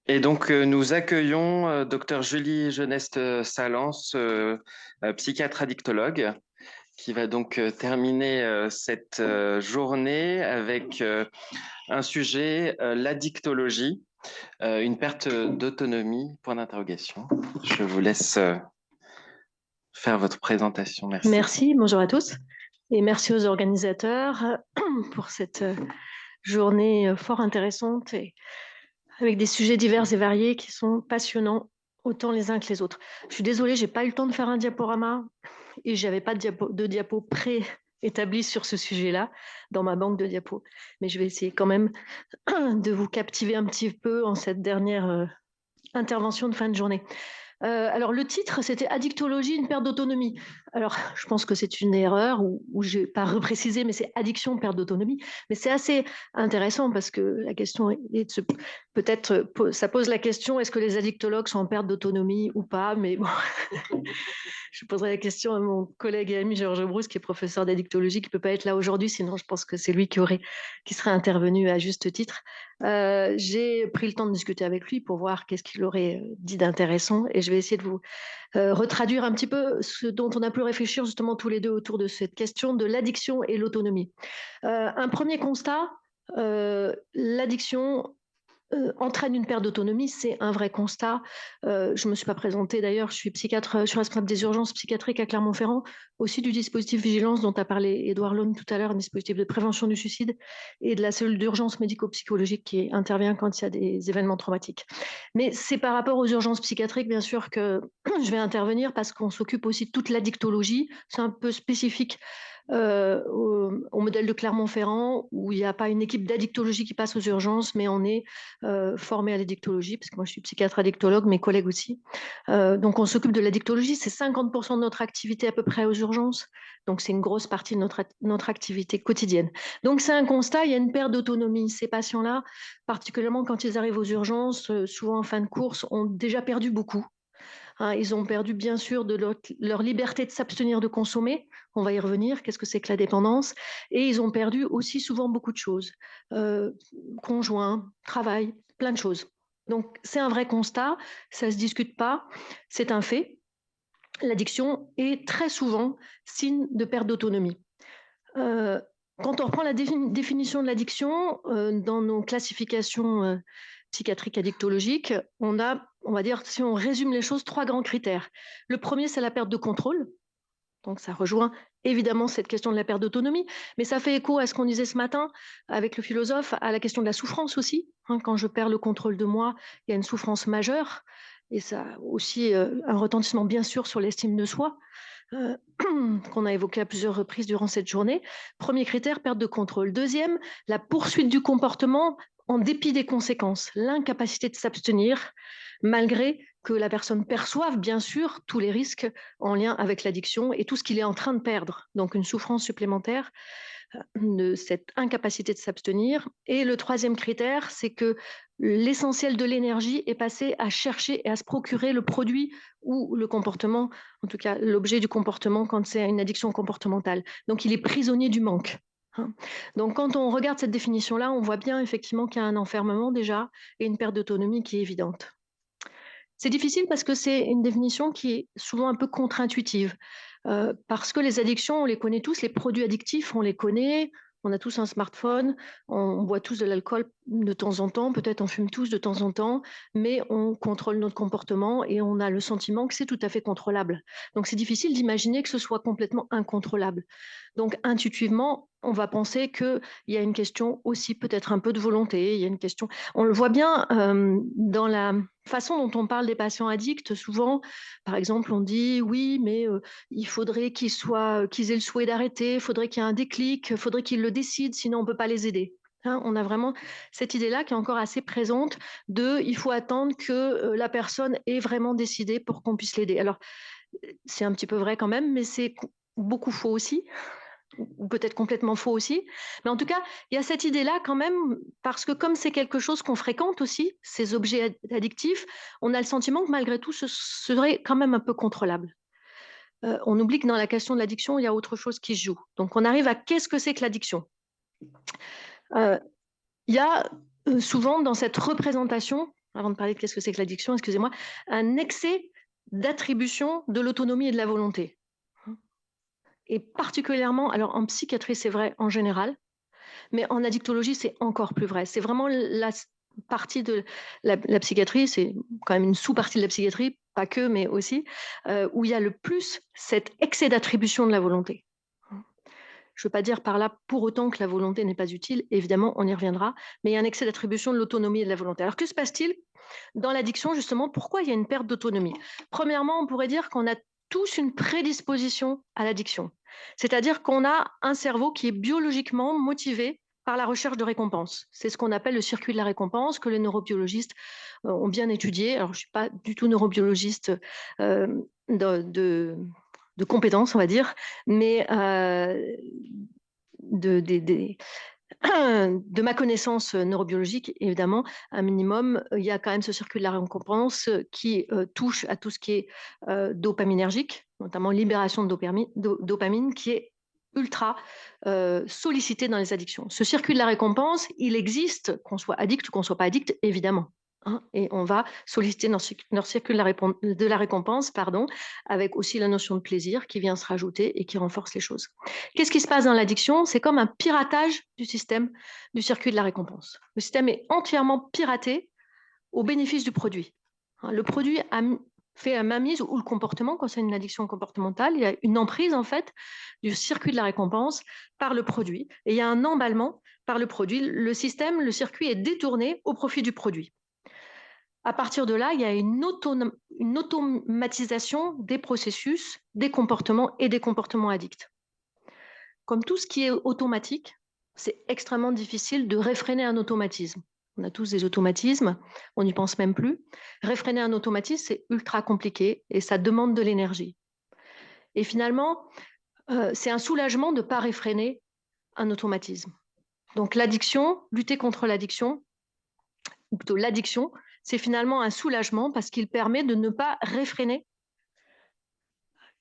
Et donc, nous accueillons Dr Julie Geneste-Salence, psychiatre addictologue, qui va donc terminer cette journée avec un sujet, l'addictologie, une perte d'autonomie, point d'interrogation. Je vous laisse faire votre présentation. Merci. Merci, bonjour à tous et merci aux organisateurs pour cette journée fort intéressante et avec des sujets divers et variés qui sont passionnants autant les uns que les autres. Je suis désolée, j'ai pas eu le temps de faire un diaporama et j'avais pas de diapo pré-établi sur ce sujet-là dans ma banque de diapos, mais je vais essayer quand même de vous captiver un petit peu en cette dernière intervention de fin de journée. Alors le titre, c'était Addictologie, une perte d'autonomie. Alors je pense que c'est une erreur ou je n'ai pas reprécisé, mais c'est addiction, perte d'autonomie. Mais c'est assez intéressant parce que la question est de peut-être ça pose la question, est-ce que les addictologues sont en perte d'autonomie ou pas? Mais bon, je poserai la question à mon collègue et ami Georges Brousse, qui est professeur d'addictologie, qui ne peut pas être là aujourd'hui, sinon je pense que c'est lui qui serait intervenu à juste titre. J'ai pris le temps de discuter avec lui pour voir qu'est-ce qu'il aurait dit d'intéressant et je vais essayer de vous retraduire un petit peu ce dont on a pu réfléchir justement tous les deux autour de cette question de l'addiction et l'autonomie. Un premier constat, l'addiction entraîne une perte d'autonomie, c'est un vrai constat. Je ne me suis pas présentée d'ailleurs, je suis psychiatre, je suis responsable des urgences psychiatriques à Clermont-Ferrand, aussi du dispositif vigilance dont a parlé Édouard Laune tout à l'heure, un dispositif de prévention du suicide, et de la cellule d'urgence médico-psychologique qui intervient quand il y a des événements traumatiques. Mais c'est par rapport aux urgences psychiatriques, bien sûr, que je vais intervenir parce qu'on s'occupe aussi de toute l'addictologie. C'est un peu spécifique au modèle de Clermont-Ferrand, où il n'y a pas une équipe d'addictologie qui passe aux urgences, mais on est formé à l'addictologie, parce que moi je suis psychiatre addictologue, mes collègues aussi. Donc on s'occupe de l'addictologie, c'est 50% de notre activité à peu près aux urgences, donc c'est une grosse partie de notre activité quotidienne. Donc c'est un constat, il y a une perte d'autonomie. Ces patients-là, particulièrement quand ils arrivent aux urgences, souvent en fin de course, ont déjà perdu beaucoup. Hein, ils ont perdu bien sûr de leur liberté de s'abstenir de consommer. On va y revenir. Qu'est-ce que c'est que la dépendance? Et ils ont perdu aussi souvent beaucoup de choses. Euh, Conjoint, travail, plein de choses. Donc c'est un vrai constat. Ça ne se discute pas. C'est un fait. L'addiction est très souvent signe de perte d'autonomie. Euh, Quand on reprend la définition de l'addiction, dans nos classifications psychiatriques addictologiques, on a, on va dire, si on résume les choses, trois grands critères. Le premier, c'est la perte de contrôle. Donc ça rejoint évidemment cette question de la perte d'autonomie, mais ça fait écho à ce qu'on disait ce matin avec le philosophe, à la question de la souffrance aussi. Hein, quand je perds le contrôle de moi, il y a une souffrance majeure, et ça a aussi un retentissement bien sûr sur l'estime de soi. Euh, qu'on a évoqué à plusieurs reprises durant cette journée. Premier critère, perte de contrôle. Deuxième, la poursuite du comportement en dépit des conséquences, l'incapacité de s'abstenir, malgré que la personne perçoive bien sûr tous les risques en lien avec l'addiction et tout ce qu'il est en train de perdre. Donc une souffrance supplémentaire de cette incapacité de s'abstenir. Et le troisième critère, c'est que l'essentiel de l'énergie est passé à chercher et à se procurer le produit ou le comportement, en tout cas l'objet du comportement quand c'est une addiction comportementale. Donc il est prisonnier du manque. Hein. Donc quand on regarde cette définition-là, on voit bien effectivement qu'il y a un enfermement déjà et une perte d'autonomie qui est évidente. C'est difficile parce que c'est une définition qui est souvent un peu contre-intuitive. Parce que les addictions, on les connaît tous, les produits addictifs, on les connaît, on a tous un smartphone, on boit tous de l'alcool de temps en temps, peut-être on fume tous de temps en temps, mais on contrôle notre comportement et on a le sentiment que c'est tout à fait contrôlable. Donc c'est difficile d'imaginer que ce soit complètement incontrôlable. Donc intuitivement, on va penser qu'il y a une question aussi peut-être un peu de volonté, il y a une question, on le voit bien dans la façon dont on parle des patients addicts, souvent, par exemple, on dit oui, mais il faudrait qu'ils aient le souhait d'arrêter, il faudrait qu'il y ait un déclic, il faudrait qu'ils le décident, sinon on ne peut pas les aider. Hein, on a vraiment cette idée-là qui est encore assez présente de il faut attendre que la personne ait vraiment décidé pour qu'on puisse l'aider. Alors, c'est un petit peu vrai quand même, mais c'est beaucoup faux aussi ou peut-être complètement faux aussi. Mais en tout cas, il y a cette idée-là quand même, parce que comme c'est quelque chose qu'on fréquente aussi, ces objets addictifs, on a le sentiment que malgré tout, ce serait quand même un peu contrôlable. On oublie que dans la question de l'addiction, il y a autre chose qui se joue. Donc on arrive à qu'est-ce que c'est que l'addiction. Il y a souvent dans cette représentation, avant de parler de qu'est-ce que c'est que l'addiction, excusez-moi, un excès d'attribution de l'autonomie et de la volonté. Et particulièrement, alors en psychiatrie, c'est vrai en général, mais en addictologie, c'est encore plus vrai. C'est vraiment la partie de la psychiatrie, c'est quand même une sous-partie de la psychiatrie, pas que, mais aussi, où il y a le plus cet excès d'attribution de la volonté. Je ne veux pas dire par là pour autant que la volonté n'est pas utile, évidemment, on y reviendra, mais il y a un excès d'attribution de l'autonomie et de la volonté. Alors que se passe-t-il dans l'addiction, justement? Pourquoi il y a une perte d'autonomie? Premièrement, on pourrait dire qu'on a tous une prédisposition à l'addiction, c'est-à-dire qu'on a un cerveau qui est biologiquement motivé par la recherche de récompense. C'est ce qu'on appelle le circuit de la récompense, que les neurobiologistes ont bien étudié. Alors, je ne suis pas du tout neurobiologiste euh, de, de, de compétences, on va dire, mais de, de, de, de ma connaissance neurobiologique, évidemment, un minimum, il y a quand même ce circuit de la récompense qui touche à tout ce qui est dopaminergique, notamment libération de dopamine, qui est ultra sollicité dans les addictions. Ce circuit de la récompense, il existe, qu'on soit addict ou qu'on ne soit pas addict, évidemment. Hein, et on va solliciter notre circuit de la récompense, pardon, avec aussi la notion de plaisir qui vient se rajouter et qui renforce les choses. Qu'est-ce qui se passe dans l'addiction? C'est comme un piratage du système du circuit de la récompense. Le système est entièrement piraté au bénéfice du produit. Le produit fait la mainmise, ou le comportement, quand c'est une addiction comportementale, il y a une emprise en fait du circuit de la récompense par le produit. Et il y a un emballement par le produit. Le système, le circuit est détourné au profit du produit. À partir de là, il y a une automatisation des processus, des comportements et des comportements addicts. Comme tout ce qui est automatique, c'est extrêmement difficile de réfréner un automatisme. On a tous des automatismes, on n'y pense même plus. Réfréner un automatisme, c'est ultra compliqué et ça demande de l'énergie. Et finalement, c'est un soulagement de ne pas réfréner un automatisme. Donc l'addiction, lutter contre l'addiction, ou plutôt l'addiction, c'est finalement un soulagement parce qu'il permet de ne pas réfréner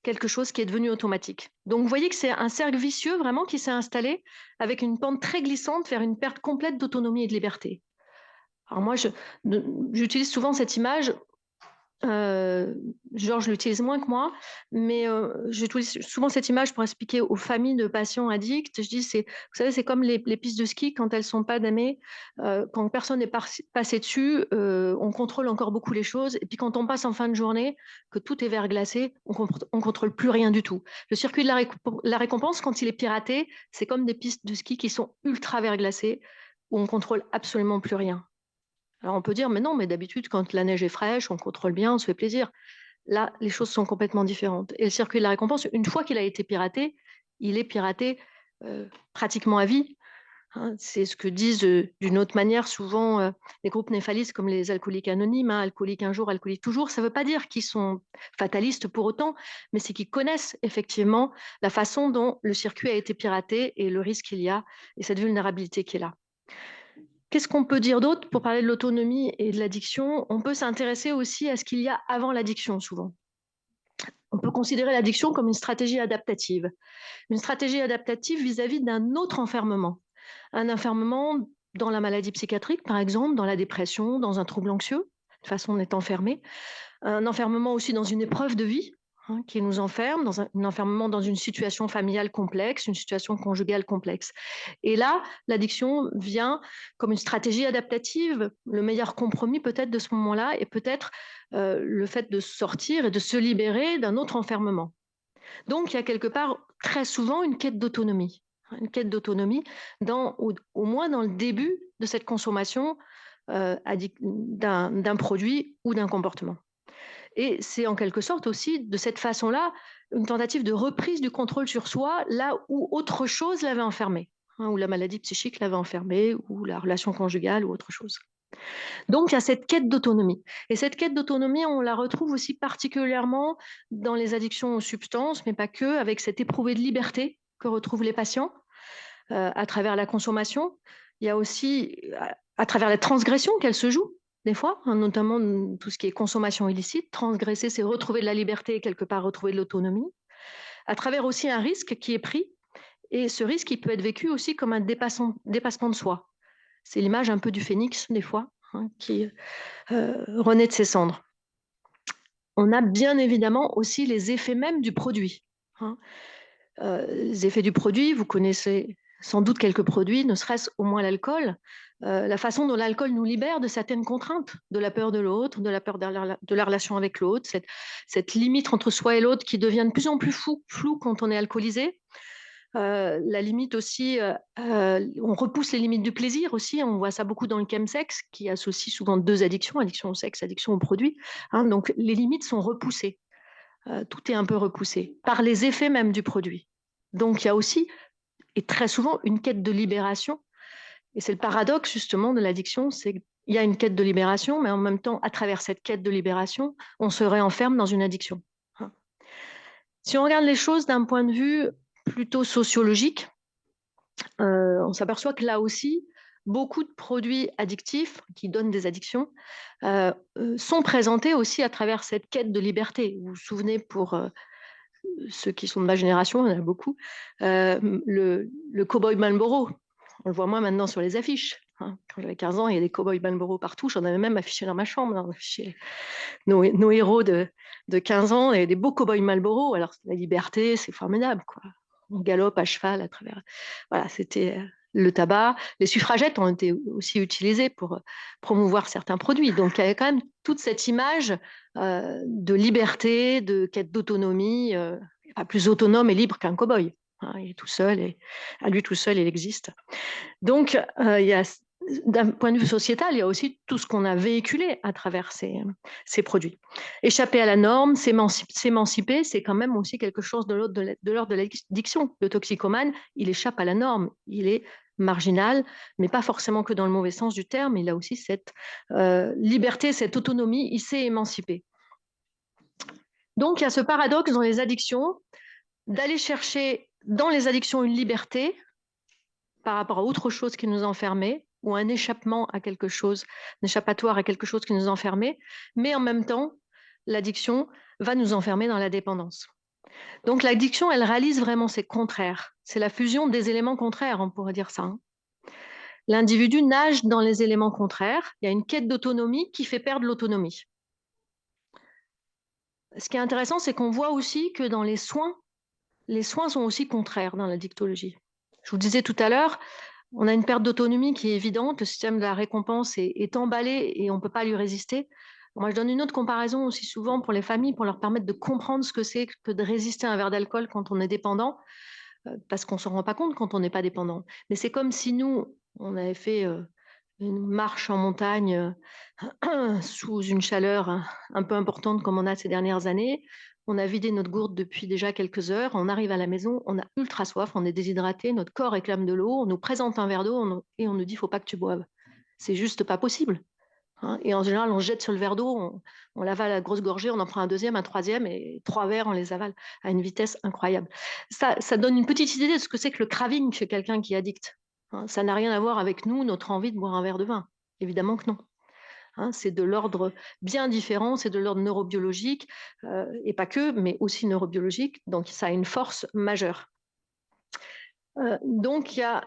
quelque chose qui est devenu automatique. Donc vous voyez que c'est un cercle vicieux vraiment qui s'est installé avec une pente très glissante vers une perte complète d'autonomie et de liberté. Alors moi, j'utilise souvent cette image. Georges l'utilise moins que moi, mais j'utilise souvent cette image pour expliquer aux familles de patients addicts. Je dis, vous savez, c'est comme les pistes de ski quand elles sont pas damées, quand personne n'est passé dessus, on contrôle encore beaucoup les choses. Et puis quand on passe en fin de journée, que tout est verglacé, on contrôle plus rien du tout. Le circuit de la récompense, quand il est piraté, c'est comme des pistes de ski qui sont ultra verglacées, où on contrôle absolument plus rien. Alors on peut dire, mais non, mais d'habitude, quand la neige est fraîche, on contrôle bien, on se fait plaisir. Là, les choses sont complètement différentes. Et le circuit de la récompense, une fois qu'il a été piraté, il est piraté pratiquement à vie. Hein. C'est ce que disent d'une autre manière souvent les groupes néphalistes comme les alcooliques anonymes, hein, alcooliques un jour, alcooliques toujours. Ça ne veut pas dire qu'ils sont fatalistes pour autant, mais c'est qu'ils connaissent effectivement la façon dont le circuit a été piraté et le risque qu'il y a et cette vulnérabilité qui est là. Qu'est-ce qu'on peut dire d'autre pour parler de l'autonomie et de l'addiction? On peut s'intéresser aussi à ce qu'il y a avant l'addiction, souvent. On peut considérer l'addiction comme une stratégie adaptative. Une stratégie adaptative vis-à-vis d'un autre enfermement. Un enfermement dans la maladie psychiatrique, par exemple, dans la dépression, dans un trouble anxieux, de façon d'être enfermé. Un enfermement aussi dans une épreuve de vie, hein, qui nous enferme, dans un enfermement dans une situation familiale complexe, une situation conjugale complexe. Et là, l'addiction vient comme une stratégie adaptative, le meilleur compromis peut-être de ce moment-là, et peut-être le fait de sortir et de se libérer d'un autre enfermement. Donc, il y a quelque part très souvent une quête d'autonomie. Une quête d'autonomie, au moins dans le début de cette consommation d'un produit ou d'un comportement. Et c'est en quelque sorte aussi, de cette façon-là, une tentative de reprise du contrôle sur soi, là où autre chose l'avait enfermé, hein, où la maladie psychique l'avait enfermé, ou la relation conjugale, ou autre chose. Donc, il y a cette quête d'autonomie. Et cette quête d'autonomie, on la retrouve aussi particulièrement dans les addictions aux substances, mais pas que, avec cette éprouvée de liberté que retrouvent les patients à travers la consommation. Il y a aussi, à travers la transgression qu'elle se joue, des fois, hein, notamment tout ce qui est consommation illicite. Transgresser, c'est retrouver de la liberté et quelque part retrouver de l'autonomie. À travers aussi un risque qui est pris. Et ce risque, il peut être vécu aussi comme un dépassement de soi. C'est l'image un peu du phénix, des fois. hein, qui renaît de ses cendres. On a bien évidemment aussi les effets mêmes du produit, hein. Les effets du produit, vous connaissez sans doute quelques produits, ne serait-ce au moins l'alcool. La façon dont l'alcool nous libère de certaines contraintes, de la peur de l'autre, de la peur de la relation avec l'autre, cette limite entre soi et l'autre qui devient de plus en plus floue quand on est alcoolisé. La limite aussi, on repousse les limites du plaisir aussi. On voit ça beaucoup dans le chemsex, qui associe souvent deux addictions, addiction au sexe, addiction aux produits, hein. Donc les limites sont repoussées. Tout est un peu repoussé par les effets même du produit. Donc il y a aussi, et très souvent, une quête de libération. Et c'est le paradoxe justement de l'addiction, c'est qu'il y a une quête de libération, mais en même temps, à travers cette quête de libération, on se réenferme dans une addiction, hein. Si on regarde les choses d'un point de vue plutôt sociologique, on s'aperçoit que là aussi, beaucoup de produits addictifs qui donnent des addictions sont présentés aussi à travers cette quête de liberté. Vous vous souvenez, pour ceux qui sont de ma génération, il y en a beaucoup, le Cowboy Marlboro. On le voit moins maintenant sur les affiches, hein. Quand j'avais 15 ans, il y a des Cowboy Marlboro partout. J'en avais même affiché dans ma chambre. On affichait nos héros de 15 ans et des beaux Cowboy Marlboro. Alors, la liberté, c'est formidable, quoi. On galope à cheval à travers. Voilà, c'était le tabac. Les suffragettes ont été aussi utilisées pour promouvoir certains produits. Donc, il y avait quand même toute cette image de liberté, de quête d'autonomie, pas plus autonome et libre qu'un cow-boy, hein. Il est tout seul et à lui tout seul, il existe. Donc, il y a, d'un point de vue sociétal, il y a aussi tout ce qu'on a véhiculé à travers ces produits. Échapper à la norme, s'émanciper, c'est quand même aussi quelque chose de l'ordre de l'addiction. Le toxicomane, il échappe à la norme, il est marginal, mais pas forcément que dans le mauvais sens du terme. Il a aussi cette liberté, cette autonomie, il s'est émancipé. Donc, il y a ce paradoxe dans les addictions, d'aller chercher dans les addictions une liberté par rapport à autre chose qui nous enfermait, ou un échappement à quelque chose, un échappatoire à quelque chose qui nous enfermait, mais en même temps, l'addiction va nous enfermer dans la dépendance. Donc l'addiction, elle réalise vraiment ses contraires. C'est la fusion des éléments contraires, on pourrait dire ça, hein. L'individu nage dans les éléments contraires. Il y a une quête d'autonomie qui fait perdre l'autonomie. Ce qui est intéressant, c'est qu'on voit aussi que dans les soins sont aussi contraires dans l'addictologie. Je vous disais tout à l'heure, on a une perte d'autonomie qui est évidente, le système de la récompense est emballé et on ne peut pas lui résister. Moi, je donne une autre comparaison aussi souvent pour les familles, pour leur permettre de comprendre ce que c'est que de résister à un verre d'alcool quand on est dépendant, parce qu'on ne s'en rend pas compte quand on n'est pas dépendant. Mais c'est comme si nous, on avait fait une marche en montagne sous une chaleur un peu importante comme on a ces dernières années. On a vidé notre gourde depuis déjà quelques heures. On arrive à la maison, on a ultra soif, on est déshydraté, notre corps réclame de l'eau. On nous présente un verre d'eau et on nous dit il ne faut pas que tu boives. C'est juste pas possible, hein. Et en général, on jette sur le verre d'eau, on l'avale à grosse gorgée, on en prend un deuxième, un troisième, et 3 verres, on les avale à une vitesse incroyable. Ça donne une petite idée de ce que c'est que le craving chez quelqu'un qui est addict, hein. Ça n'a rien à voir avec nous, notre envie de boire un verre de vin. Évidemment que non, hein. C'est de l'ordre bien différent, c'est de l'ordre neurobiologique, et pas que, mais aussi neurobiologique. Donc, ça a une force majeure. Donc, il y a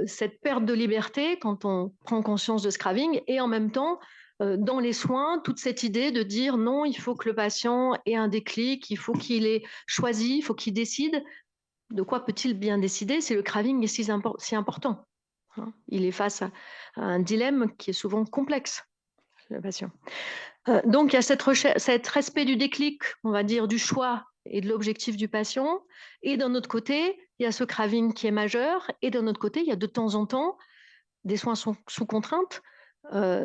cette perte de liberté quand on prend conscience de ce craving, et en même temps, dans les soins, toute cette idée de dire non, il faut que le patient ait un déclic, il faut qu'il ait choisi, il faut qu'il décide. De quoi peut-il bien décider si le craving est si important, hein? Il est face à un dilemme qui est souvent complexe, le patient. Donc, il y a cet respect du déclic, on va dire, du choix et de l'objectif du patient. Et d'un autre côté, il y a ce craving qui est majeur. Et d'un autre côté, il y a de temps en temps des soins sous contrainte.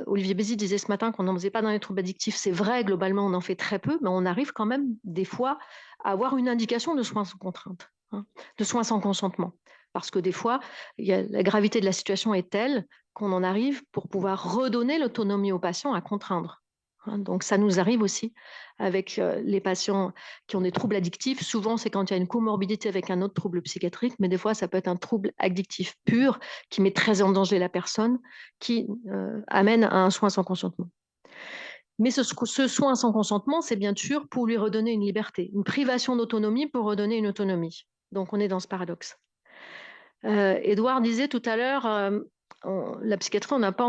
Olivier Bézi disait ce matin qu'on n'en faisait pas dans les troubles addictifs. C'est vrai, globalement, on en fait très peu, mais on arrive quand même des fois à avoir une indication de soins sous contrainte, hein, de soins sans consentement. Parce que des fois, la gravité de la situation est telle qu'on en arrive pour pouvoir redonner l'autonomie au patient à contraindre, hein. Donc, ça nous arrive aussi avec les patients qui ont des troubles addictifs. Souvent, c'est quand il y a une comorbidité avec un autre trouble psychiatrique, mais des fois, ça peut être un trouble addictif pur qui met très en danger la personne, qui amène à un soin sans consentement. Mais ce soin sans consentement, c'est bien sûr pour lui redonner une liberté, une privation d'autonomie pour redonner une autonomie. Donc, on est dans ce paradoxe. Édouard disait tout à l'heure, la psychiatrie, on n'est pas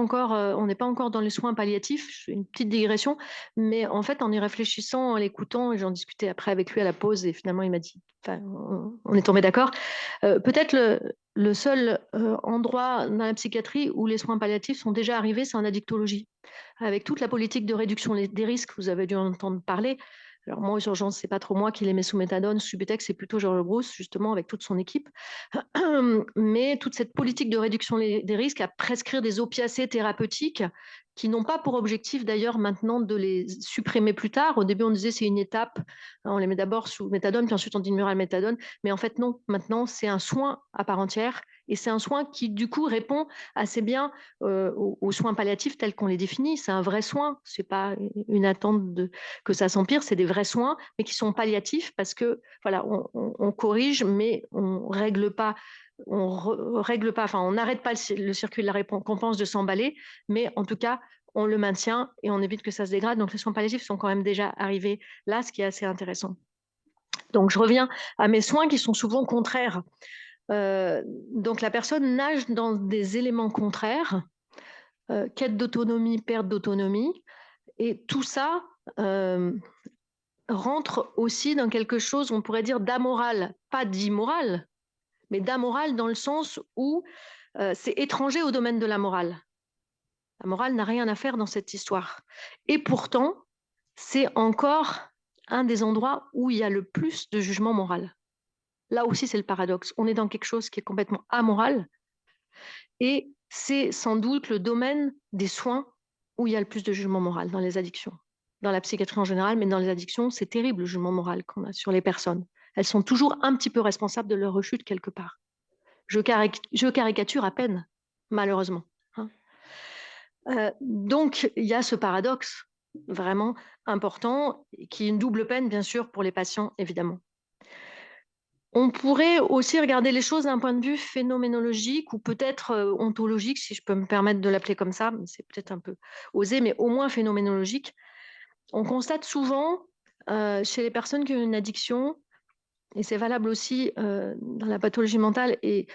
encore dans les soins palliatifs. Je fais une petite digression, mais en fait, en y réfléchissant, en l'écoutant, et j'en discutais après avec lui à la pause, et finalement, il m'a dit, enfin, on est tombé d'accord. Peut-être le seul endroit dans la psychiatrie où les soins palliatifs sont déjà arrivés, c'est en addictologie. Avec toute la politique de réduction des risques, vous avez dû en entendre parler. Alors moi, aux urgences, c'est pas trop moi qui les mets sous méthadone, Subutex, c'est plutôt Georges Brousse, justement, avec toute son équipe. Mais toute cette politique de réduction des risques à prescrire des opiacés thérapeutiques qui n'ont pas pour objectif d'ailleurs maintenant de les supprimer plus tard. Au début, on disait c'est une étape, on les met d'abord sous méthadone, puis ensuite on dit méthadone. Mais en fait, non, maintenant, c'est un soin à part entière et c'est un soin qui, du coup, répond assez bien aux soins palliatifs tels qu'on les définit. C'est un vrai soin, ce n'est pas une attente que ça s'empire, c'est des vrais soins, mais qui sont palliatifs parce que voilà, on corrige, mais on règle pas, règle pas, enfin, on n'arrête pas le circuit de la récompense de s'emballer, mais en tout cas, on le maintient et on évite que ça se dégrade. Donc, les soins palliatifs sont quand même déjà arrivés là, ce qui est assez intéressant. Donc, je reviens à mes soins qui sont souvent contraires. Donc, la personne nage dans des éléments contraires, quête d'autonomie, perte d'autonomie, et tout ça rentre aussi dans quelque chose, on pourrait dire, d'amoral, pas d'immoral, mais d'amoral dans le sens où c'est étranger au domaine de la morale. La morale n'a rien à faire dans cette histoire. Et pourtant, c'est encore un des endroits où il y a le plus de jugement moral. Là aussi, c'est le paradoxe. On est dans quelque chose qui est complètement amoral et c'est sans doute le domaine des soins où il y a le plus de jugement moral dans les addictions. Dans la psychiatrie en général, mais dans les addictions, c'est terrible le jugement moral qu'on a sur les personnes. Elles sont toujours un petit peu responsables de leur rechute quelque part. Je caricature à peine, malheureusement. Donc, il y a ce paradoxe vraiment important, qui est une double peine, bien sûr, pour les patients, évidemment. On pourrait aussi regarder les choses d'un point de vue phénoménologique ou peut-être ontologique, si je peux me permettre de l'appeler comme ça, c'est peut-être un peu osé, mais au moins phénoménologique. On constate souvent chez les personnes qui ont une addiction, et c'est valable aussi dans la pathologie mentale, et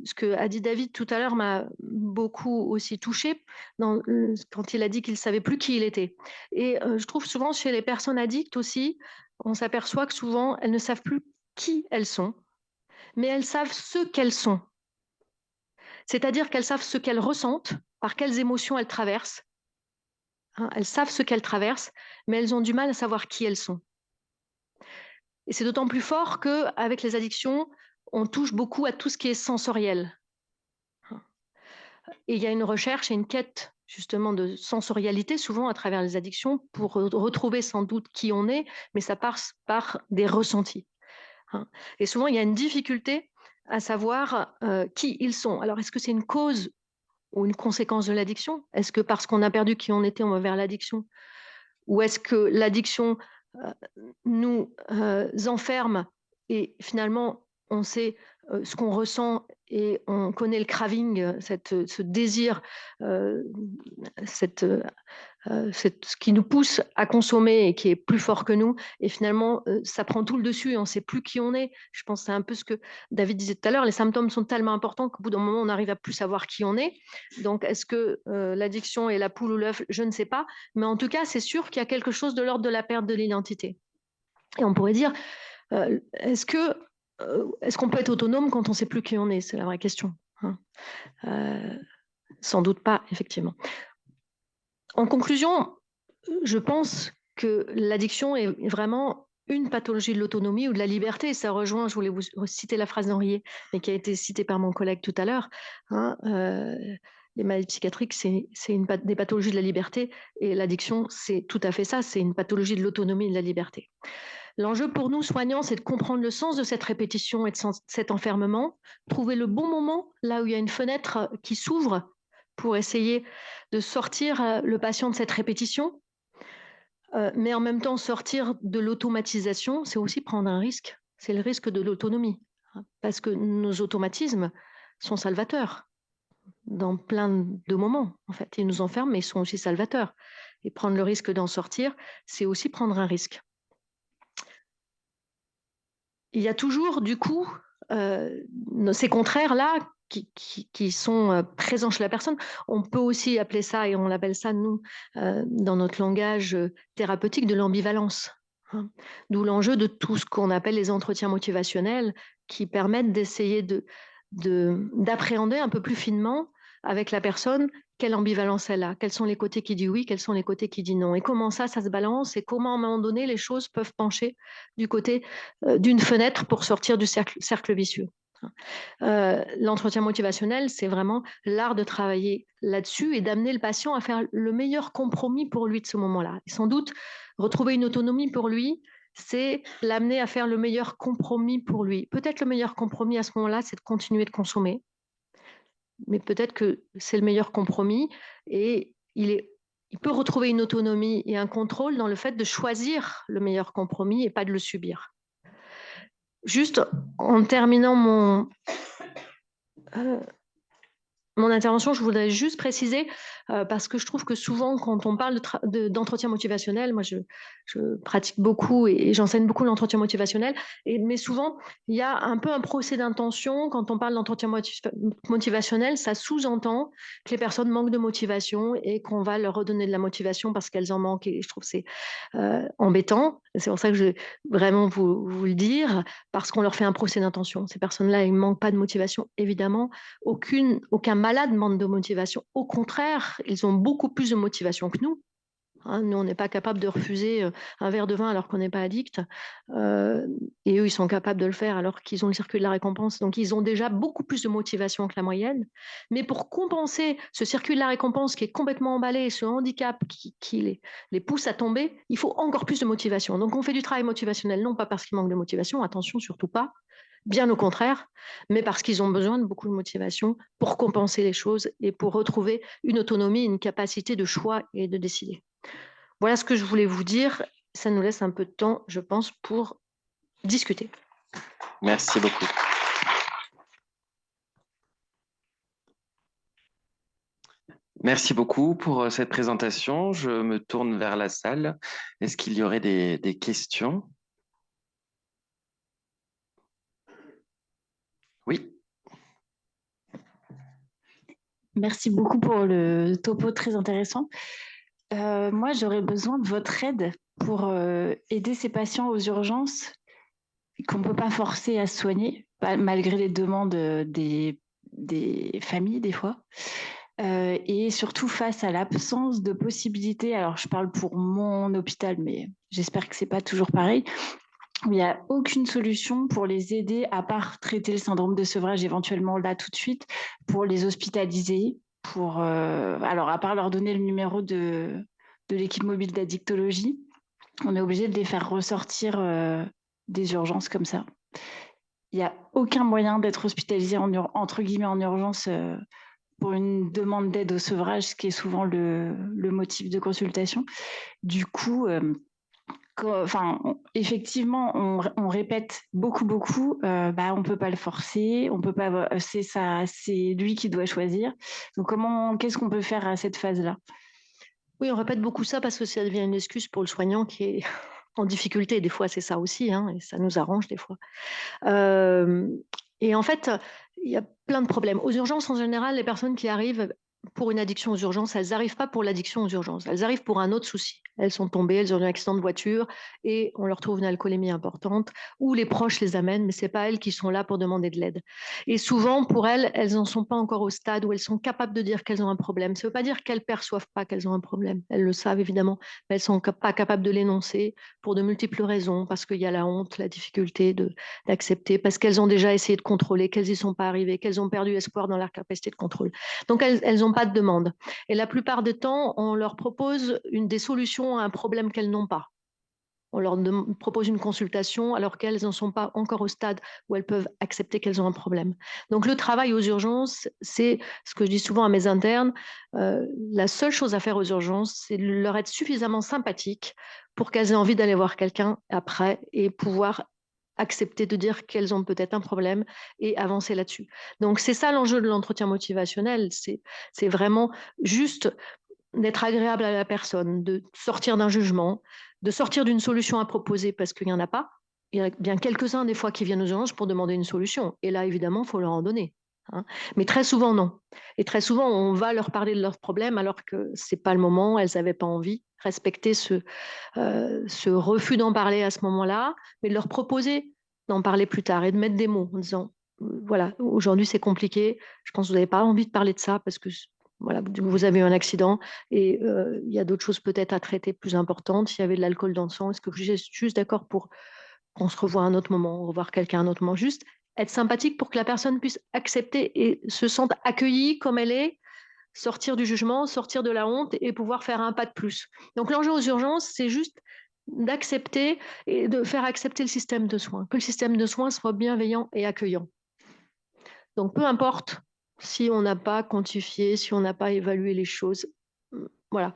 ce que a dit David tout à l'heure m'a beaucoup aussi touchée quand il a dit qu'il ne savait plus qui il était. Et je trouve souvent chez les personnes addictes aussi, on s'aperçoit que souvent elles ne savent plus qui elles sont, mais elles savent ce qu'elles sont. C'est-à-dire qu'elles savent ce qu'elles ressentent, par quelles émotions elles traversent. Elles savent ce qu'elles traversent, mais elles ont du mal à savoir qui elles sont. Et c'est d'autant plus fort qu'avec les addictions, on touche beaucoup à tout ce qui est sensoriel. Et il y a une recherche et une quête justement de sensorialité, souvent à travers les addictions, pour retrouver sans doute qui on est, mais ça passe par des ressentis. Et souvent, il y a une difficulté à savoir qui ils sont. Alors, est-ce que c'est une cause ou une conséquence de l'addiction? Est-ce que parce qu'on a perdu qui on était, on va vers l'addiction? Ou est-ce que l'addiction nous enferme et finalement on sait ce qu'on ressent et on connaît le craving, ce désir, ce qui nous pousse à consommer et qui est plus fort que nous. Et finalement, ça prend tout le dessus et on ne sait plus qui on est. Je pense que c'est un peu ce que David disait tout à l'heure. Les symptômes sont tellement importants qu'au bout d'un moment, on n'arrive à plus savoir qui on est. Donc, est-ce que l'addiction est la poule ou l'œuf? Je ne sais pas. Mais en tout cas, c'est sûr qu'il y a quelque chose de l'ordre de la perte de l'identité. Et on pourrait dire, est-ce qu'on peut être autonome quand on ne sait plus qui on est? C'est la vraie question. Sans doute pas, effectivement. En conclusion, je pense que l'addiction est vraiment une pathologie de l'autonomie ou de la liberté. Ça rejoint, je voulais vous citer la phrase d'Henriet, mais qui a été citée par mon collègue tout à l'heure. Les maladies psychiatriques, c'est des pathologies de la liberté, et l'addiction, c'est tout à fait ça, c'est une pathologie de l'autonomie et de la liberté. L'enjeu pour nous, soignants, c'est de comprendre le sens de cette répétition et de cet enfermement, trouver le bon moment, là où il y a une fenêtre qui s'ouvre, pour essayer de sortir le patient de cette répétition, mais en même temps sortir de l'automatisation, c'est aussi prendre un risque, c'est le risque de l'autonomie, parce que nos automatismes sont salvateurs dans plein de moments, en fait. Ils nous enferment, mais ils sont aussi salvateurs. Et prendre le risque d'en sortir, c'est aussi prendre un risque. Il y a toujours, du coup, ces contraires-là qui sont présents chez la personne. On peut aussi appeler ça, et on l'appelle ça, nous, dans notre langage thérapeutique, de l'ambivalence. Hein. D'où l'enjeu de tout ce qu'on appelle les entretiens motivationnels, qui permettent d'essayer d'appréhender un peu plus finement avec la personne quelle ambivalence elle a, quels sont les côtés qui disent oui, quels sont les côtés qui disent non, et comment ça se balance, et comment à un moment donné les choses peuvent pencher du côté d'une fenêtre pour sortir du cercle vicieux. L'entretien motivationnel, c'est vraiment l'art de travailler là-dessus et d'amener le patient à faire le meilleur compromis pour lui de ce moment-là. Et sans doute, retrouver une autonomie pour lui, c'est l'amener à faire le meilleur compromis pour lui. Peut-être le meilleur compromis à ce moment-là, c'est de continuer de consommer, mais peut-être que c'est le meilleur compromis et il peut retrouver une autonomie et un contrôle dans le fait de choisir le meilleur compromis et pas de le subir. Juste en terminant mon intervention, je voudrais juste préciser, parce que je trouve que souvent, quand on parle d'entretien motivationnel, moi, je pratique beaucoup et j'enseigne beaucoup l'entretien motivationnel, mais souvent, il y a un peu un procès d'intention. Quand on parle d'entretien motivationnel, ça sous-entend que les personnes manquent de motivation et qu'on va leur redonner de la motivation parce qu'elles en manquent. Et je trouve que c'est embêtant. C'est pour ça que je vais vraiment vous le dire, parce qu'on leur fait un procès d'intention. Ces personnes-là, elles ne manquent pas de motivation, évidemment. Aucun malade manque de motivation. Au contraire, ils ont beaucoup plus de motivation que nous. Hein, nous, on n'est pas capable de refuser un verre de vin alors qu'on n'est pas addict. Et eux, ils sont capables de le faire alors qu'ils ont le circuit de la récompense. Donc, ils ont déjà beaucoup plus de motivation que la moyenne. Mais pour compenser ce circuit de la récompense qui est complètement emballé, ce handicap qui les pousse à tomber, il faut encore plus de motivation. Donc, on fait du travail motivationnel, non pas parce qu'ils manquent de motivation, attention, surtout pas, bien au contraire, mais parce qu'ils ont besoin de beaucoup de motivation pour compenser les choses et pour retrouver une autonomie, une capacité de choix et de décider. Voilà ce que je voulais vous dire. Ça nous laisse un peu de temps, je pense, pour discuter. Merci beaucoup. Merci beaucoup pour cette présentation. Je me tourne vers la salle. Est-ce qu'il y aurait des questions? Oui. Merci beaucoup pour le topo très intéressant. Moi, j'aurais besoin de votre aide pour aider ces patients aux urgences qu'on ne peut pas forcer à se soigner, malgré les demandes des familles, des fois. Et surtout face à l'absence de possibilités, alors je parle pour mon hôpital, mais j'espère que ce n'est pas toujours pareil, il n'y a aucune solution pour les aider, à part traiter le syndrome de sevrage éventuellement là tout de suite, pour les hospitaliser, alors à part leur donner le numéro de l'équipe mobile d'addictologie, on est obligé de les faire ressortir des urgences comme ça. Il n'y a aucun moyen d'être hospitalisé entre guillemets en urgence pour une demande d'aide au sevrage, ce qui est souvent le motif de consultation. Du coup, effectivement, on répète beaucoup, on ne peut pas le forcer, on peut pas, c'est lui qui doit choisir. Donc, qu'est-ce qu'on peut faire à cette phase-là? Oui, on répète beaucoup ça parce que ça devient une excuse pour le soignant qui est en difficulté. Des fois, c'est ça aussi, hein, et ça nous arrange des fois. Et en fait, il y a plein de problèmes. Aux urgences, en général, les personnes qui arrivent pour une addiction aux urgences, elles n'arrivent pas pour l'addiction aux urgences. Elles arrivent pour un autre souci. Elles sont tombées, elles ont eu un accident de voiture et on leur trouve une alcoolémie importante, ou les proches les amènent, mais ce n'est pas elles qui sont là pour demander de l'aide. Et souvent, pour elles, elles n'en sont pas encore au stade où elles sont capables de dire qu'elles ont un problème. Ça ne veut pas dire qu'elles ne perçoivent pas qu'elles ont un problème. Elles le savent évidemment, mais elles ne sont pas capables de l'énoncer pour de multiples raisons, parce qu'il y a la honte, la difficulté d'accepter, parce qu'elles ont déjà essayé de contrôler, qu'elles n'y sont pas arrivées, qu'elles ont perdu espoir dans leur capacité de contrôle. Donc, elles n'ont pas de demande. Et la plupart du temps, on leur propose des solutions à un problème qu'elles n'ont pas. On leur propose une consultation alors qu'elles n'en sont pas encore au stade où elles peuvent accepter qu'elles ont un problème. Donc, le travail aux urgences, c'est ce que je dis souvent à mes internes, la seule chose à faire aux urgences, c'est de leur être suffisamment sympathique pour qu'elles aient envie d'aller voir quelqu'un après et pouvoir accepter de dire qu'elles ont peut-être un problème et avancer là-dessus. Donc, c'est ça l'enjeu de l'entretien motivationnel, c'est vraiment juste d'être agréable à la personne, de sortir d'un jugement, de sortir d'une solution à proposer parce qu'il n'y en a pas. Il y en a bien quelques-uns des fois qui viennent aux urgences pour demander une solution. Et là, évidemment, il faut leur en donner. hein. Mais très souvent, non. Et très souvent, on va leur parler de leurs problèmes alors que ce n'est pas le moment, elles n'avaient pas envie. Respecter ce refus d'en parler à ce moment-là, mais de leur proposer d'en parler plus tard et de mettre des mots en disant, voilà, aujourd'hui c'est compliqué, je pense que vous n'avez pas envie de parler de ça parce que voilà, vous avez eu un accident et il y a d'autres choses peut-être à traiter plus importantes. S'il y avait de l'alcool dans le sang, est-ce que vous êtes juste d'accord pour qu'on se revoie à un autre moment, revoir quelqu'un à un autre moment, juste être sympathique pour que la personne puisse accepter et se sente accueillie comme elle est, sortir du jugement, sortir de la honte et pouvoir faire un pas de plus. Donc l'enjeu aux urgences, c'est juste d'accepter et de faire accepter le système de soins, que le système de soins soit bienveillant et accueillant. Donc peu importe si on n'a pas quantifié, si on n'a pas évalué les choses, voilà.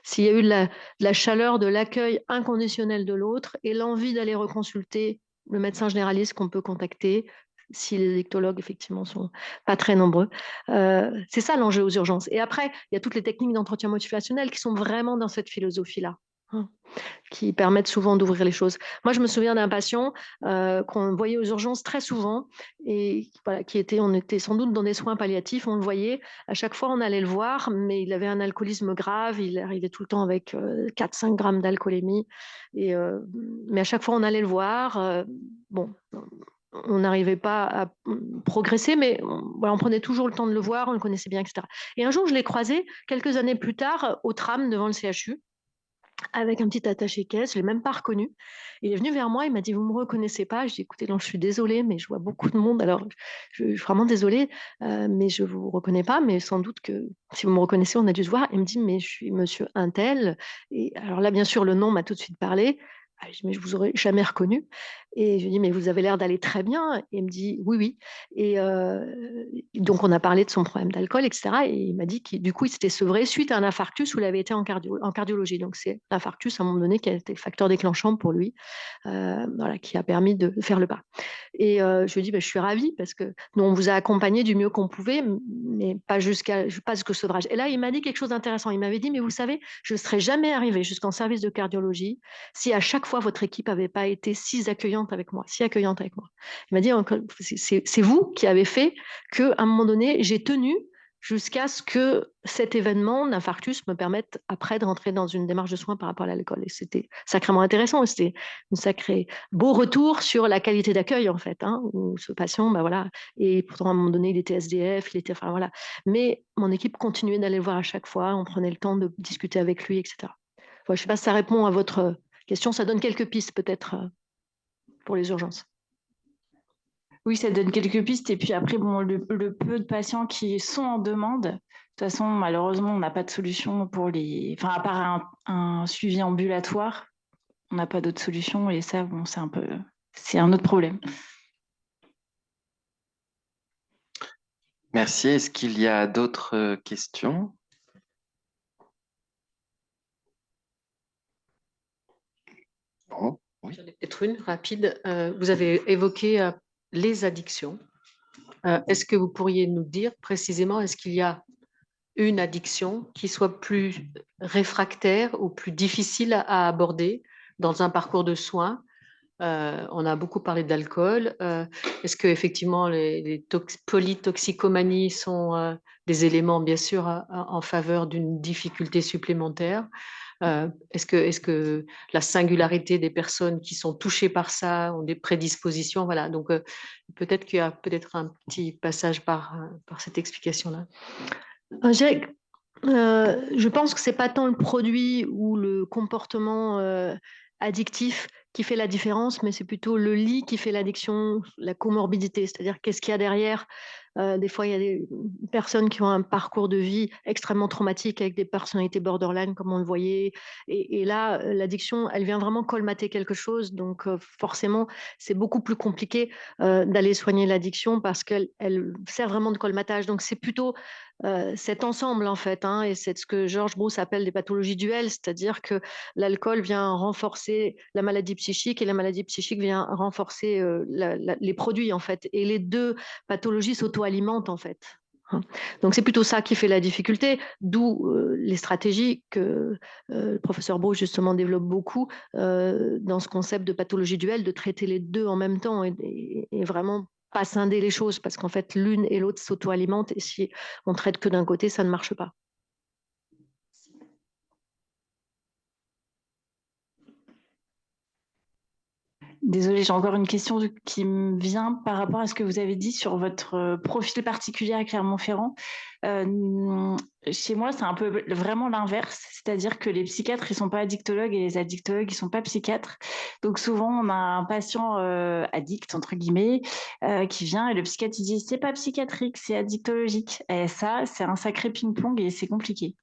S'il y a eu de la chaleur, de l'accueil inconditionnel de l'autre et l'envie d'aller reconsulter le médecin généraliste qu'on peut contacter, si les électologues, effectivement, sont pas très nombreux. C'est ça l'enjeu aux urgences. Et après, il y a toutes les techniques d'entretien motivationnel qui sont vraiment dans cette philosophie-là, hein, qui permettent souvent d'ouvrir les choses. Moi, je me souviens d'un patient qu'on voyait aux urgences très souvent et voilà, on était sans doute dans des soins palliatifs, on le voyait. À chaque fois, on allait le voir, mais il avait un alcoolisme grave, il arrivait tout le temps avec 4-5 grammes d'alcoolémie. Mais à chaque fois, on allait le voir. Bon, on n'arrivait pas à progresser, mais voilà, on prenait toujours le temps de le voir, on le connaissait bien, etc. Et un jour, je l'ai croisé quelques années plus tard au tram devant le CHU avec un petit attaché-caisse, je ne l'ai même pas reconnu. Il est venu vers moi, il m'a dit, vous ne me reconnaissez pas? Je dis, écoutez, non, je suis désolée, mais je vois beaucoup de monde, alors je suis vraiment désolée, mais je ne vous reconnais pas, mais sans doute que si vous me reconnaissez, on a dû se voir. Il me dit, mais je suis monsieur Untel. Et alors là, bien sûr, le nom m'a tout de suite parlé. Je dis, mais je ne vous aurais jamais reconnu. Et je lui dis, mais vous avez l'air d'aller très bien. Et il me dit, oui, oui. Et donc, on a parlé de son problème d'alcool, etc. Et il m'a dit que du coup, il s'était sevré suite à un infarctus où il avait été en cardiologie. Donc, c'est l'infarctus, à un moment donné, qui a été le facteur déclenchant pour lui, voilà, qui a permis de faire le pas. Et je lui ai dit, bah, je suis ravie parce que nous, on vous a accompagné du mieux qu'on pouvait, mais pas jusqu'au sevrage. Et là, il m'a dit quelque chose d'intéressant. Il m'avait dit, mais vous savez, je ne serais jamais arrivée jusqu'en service de cardiologie si à chaque fois votre équipe n'avait pas été si accueillante avec moi, si accueillante avec moi. Il m'a dit, c'est vous qui avez fait qu'à un moment donné, j'ai tenu jusqu'à ce que cet événement d'infarctus me permette après de rentrer dans une démarche de soins par rapport à l'alcool. Et c'était sacrément intéressant. C'était un sacré beau retour sur la qualité d'accueil, en fait, hein, où ce patient, bah voilà, et pourtant à un moment donné, il était SDF, enfin voilà. Mais mon équipe continuait d'aller le voir à chaque fois, on prenait le temps de discuter avec lui, etc. Voilà, je ne sais pas si ça répond à votre question, ça donne quelques pistes peut-être pour les urgences. Oui, ça donne quelques pistes. Et puis après, bon, le peu de patients qui sont en demande, de toute façon, malheureusement, on n'a pas de solution pour les... Enfin, à part un suivi ambulatoire, on n'a pas d'autre solution. Et ça, bon, c'est un autre problème. Merci. Est-ce qu'il y a d'autres questions? Bon, oui. J'en ai peut-être une rapide. Vous avez évoqué les addictions. Est-ce que vous pourriez nous dire précisément, est-ce qu'il y a une addiction qui soit plus réfractaire ou plus difficile à aborder dans un parcours de soins? On a beaucoup parlé d'alcool. Est-ce que effectivement les polytoxicomanies sont des éléments bien sûr en faveur d'une difficulté supplémentaire? Est-ce que la singularité des personnes qui sont touchées par ça ont des prédispositions? Voilà, donc peut-être qu'il y a peut-être un petit passage par cette explication-là. Je pense que ce n'est pas tant le produit ou le comportement addictif qui fait la différence, mais c'est plutôt le lit qui fait l'addiction, la comorbidité, c'est-à-dire qu'est-ce qu'il y a derrière. Des fois, il y a des personnes qui ont un parcours de vie extrêmement traumatique avec des personnalités borderline, comme on le voyait. Et là, l'addiction, elle vient vraiment colmater quelque chose. Donc, forcément, c'est beaucoup plus compliqué d'aller soigner l'addiction parce qu'elle sert vraiment de colmatage. Donc, c'est plutôt cet ensemble, en fait, hein, et c'est ce que George Bruce appelle des pathologies duelles, c'est-à-dire que l'alcool vient renforcer la maladie psychique et la maladie psychique vient renforcer les produits, en fait. Et les deux pathologies s'auto-alimentent, en fait. Donc c'est plutôt ça qui fait la difficulté, d'où les stratégies que le professeur Bruce justement développe beaucoup dans ce concept de pathologie duelle, de traiter les deux en même temps et vraiment pas scinder les choses parce qu'en fait, l'une et l'autre s'auto-alimentent et si on traite que d'un côté, ça ne marche pas. Désolée, j'ai encore une question qui me vient par rapport à ce que vous avez dit sur votre profil particulier à Clermont-Ferrand. Chez moi, c'est un peu vraiment l'inverse, c'est-à-dire que les psychiatres, ils ne sont pas addictologues et les addictologues, ils ne sont pas psychiatres. Donc souvent, on a un patient addict, entre guillemets, qui vient et le psychiatre, il dit, c'est pas psychiatrique, c'est addictologique. Et ça, c'est un sacré ping-pong et c'est compliqué.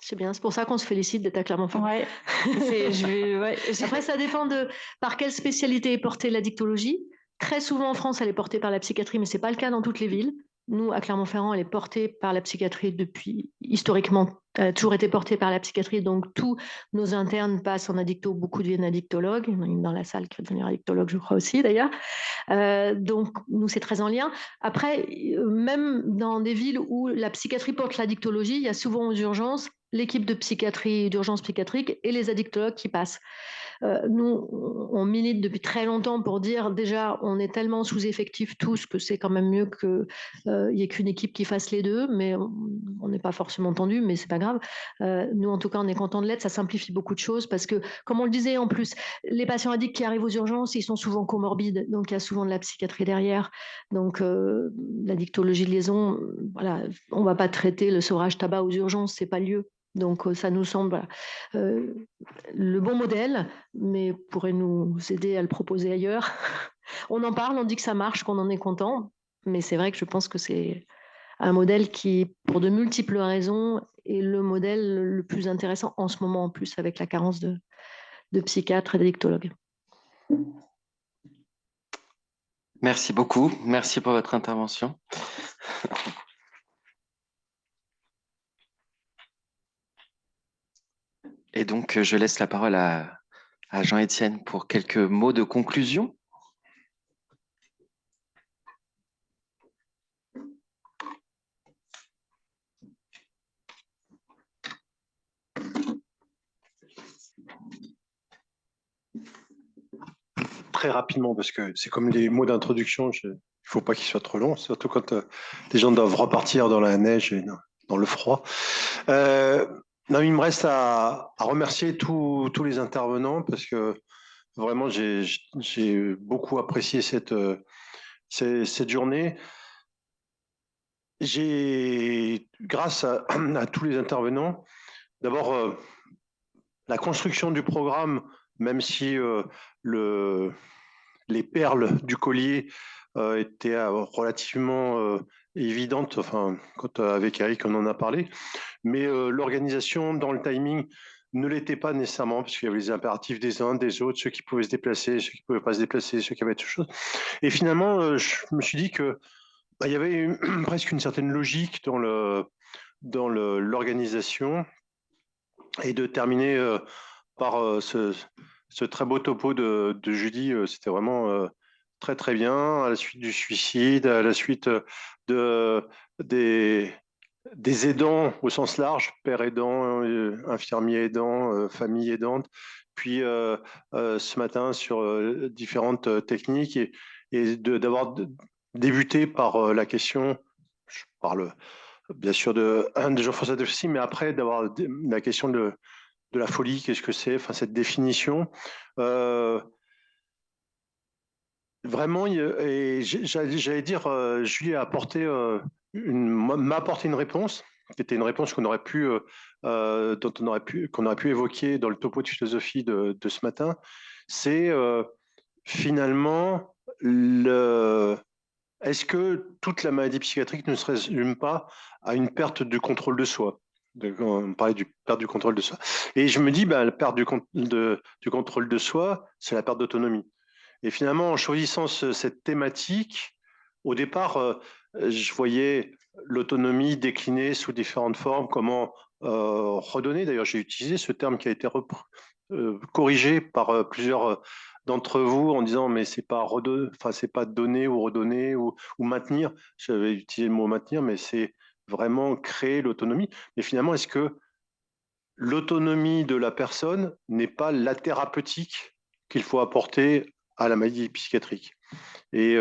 C'est bien, c'est pour ça qu'on se félicite d'être à Clermont-Ferrand. Ouais. Après, ça dépend de par quelle spécialité est portée l'addictologie. Très souvent en France, elle est portée par la psychiatrie, mais ce n'est pas le cas dans toutes les villes. Nous, à Clermont-Ferrand, elle est portée par la psychiatrie depuis, historiquement, elle a toujours été portée par la psychiatrie. Donc, tous nos internes passent en addicto, beaucoup deviennent addictologues. Il y en a une dans la salle qui va devenir addictologue, je crois aussi d'ailleurs. Donc, nous, c'est très en lien. Après, même dans des villes où la psychiatrie porte l'addictologie, il y a souvent aux urgences l'équipe de psychiatrie, d'urgence psychiatrique et les addictologues qui passent. Nous, on milite depuis très longtemps pour dire déjà, on est tellement sous-effectifs tous que c'est quand même mieux qu'il n'y ait qu'une équipe qui fasse les deux, mais on n'est pas forcément entendu, mais c'est pas grave. Nous, en tout cas, on est content de l'aide, ça simplifie beaucoup de choses parce que, comme on le disait en plus, les patients addicts qui arrivent aux urgences, ils sont souvent comorbides, donc il y a souvent de la psychiatrie derrière. Donc, l'addictologie de liaison, voilà, on ne va pas traiter le sevrage tabac aux urgences, c'est pas le lieu. Donc, ça nous semble le bon modèle, mais pourrait nous aider à le proposer ailleurs. On en parle, on dit que ça marche, qu'on en est content, mais c'est vrai que je pense que c'est un modèle qui, pour de multiples raisons, est le modèle le plus intéressant en ce moment, en plus, avec la carence de psychiatres et d'addictologues. Merci beaucoup. Merci pour votre intervention. Et donc, je laisse la parole à Jean-Étienne pour quelques mots de conclusion. Très rapidement, parce que c'est comme les mots d'introduction, il ne faut pas qu'ils soient trop longs, surtout quand les gens doivent repartir dans la neige et dans le froid. Non, il me reste à remercier tous les intervenants, parce que vraiment, j'ai beaucoup apprécié cette journée. Grâce à tous les intervenants, d'abord, la construction du programme, même si les perles du collier étaient relativement évidentes, enfin, quand avec Eric on en a parlé, mais l'organisation dans le timing ne l'était pas nécessairement, parce qu'il y avait les impératifs des uns, des autres, ceux qui pouvaient se déplacer, ceux qui ne pouvaient pas se déplacer, ceux qui avaient autre chose. Et finalement, je me suis dit que il y avait presque une certaine logique dans l'organisation, et de terminer par ce très beau topo de Julie, c'était vraiment très très bien, à la suite du suicide, à la suite des aidants au sens large, père aidant, infirmier aidant, famille aidante, puis ce matin sur différentes techniques, et d'avoir débuté par la question, je parle bien sûr de Jean-François Delphi, mais après d'avoir la question de la folie, qu'est-ce que c'est, enfin cette définition. Vraiment, et j'allais dire, Julie a apporté m'a apporté une réponse, qui était une réponse qu'on aurait pu, qu'on aurait pu évoquer dans le topo de philosophie de ce matin. C'est finalement est-ce que toute la maladie psychiatrique ne se résume pas à une perte du contrôle de soi? On parlait du perte du contrôle de soi. Et je me dis, la perte du contrôle de soi, c'est la perte d'autonomie. Et finalement, en choisissant cette thématique, au départ, je voyais l'autonomie déclinée sous différentes formes, comment redonner. D'ailleurs, j'ai utilisé ce terme qui a été corrigé par plusieurs d'entre vous en disant mais c'est pas c'est pas donner ou redonner ou maintenir. J'avais utilisé le mot maintenir, mais c'est vraiment créer l'autonomie. Mais finalement, est-ce que l'autonomie de la personne n'est pas la thérapeutique qu'il faut apporter à la maladie psychiatrique? Et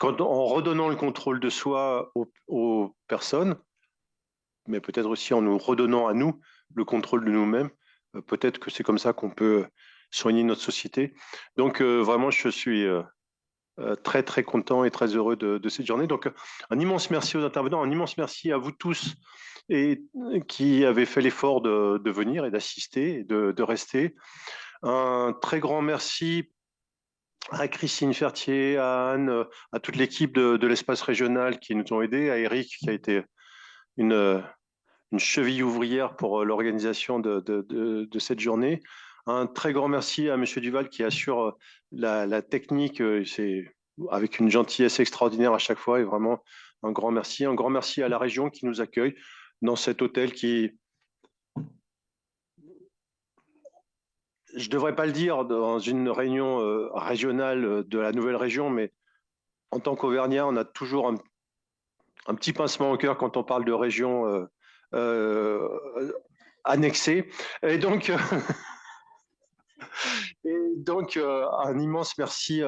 en redonnant le contrôle de soi aux personnes, mais peut-être aussi en nous redonnant à nous le contrôle de nous-mêmes. Peut-être que c'est comme ça qu'on peut soigner notre société. Donc vraiment, je suis très très content et très heureux de cette journée. Donc un immense merci aux intervenants, un immense merci à vous tous et qui avez fait l'effort de venir et d'assister et de rester. Un très grand merci à Christine Fertier, à Anne, à toute l'équipe de l'espace régional qui nous ont aidés, à Eric qui a été une cheville ouvrière pour l'organisation de cette journée. Un très grand merci à Monsieur Duval qui assure la technique, c'est avec une gentillesse extraordinaire à chaque fois et vraiment un grand merci. Un grand merci à la région qui nous accueille dans cet hôtel qui, je ne devrais pas le dire dans une réunion régionale de la nouvelle région, mais en tant qu'Auvergnat, on a toujours un petit pincement au cœur quand on parle de région annexée. Et donc, un immense merci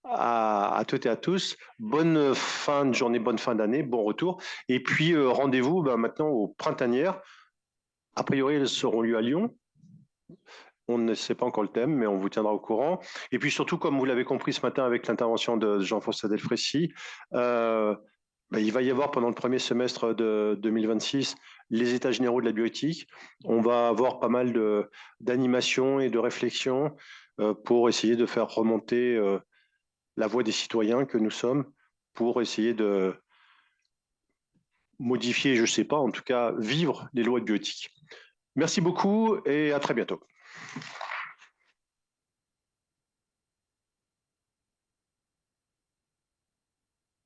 à toutes et à tous. Bonne fin de journée, bonne fin d'année, bon retour. Et puis, rendez-vous maintenant aux printanières. A priori, elles seront lieu à Lyon. On ne sait pas encore le thème, mais on vous tiendra au courant. Et puis surtout, comme vous l'avez compris ce matin avec l'intervention de Jean-François Delfrécy, il va y avoir pendant le premier semestre de 2026 les états généraux de la bioéthique. On va avoir pas mal d'animations et de réflexions pour essayer de faire remonter la voix des citoyens que nous sommes, pour essayer de modifier, je ne sais pas, en tout cas vivre les lois de bioéthique. Merci beaucoup et à très bientôt.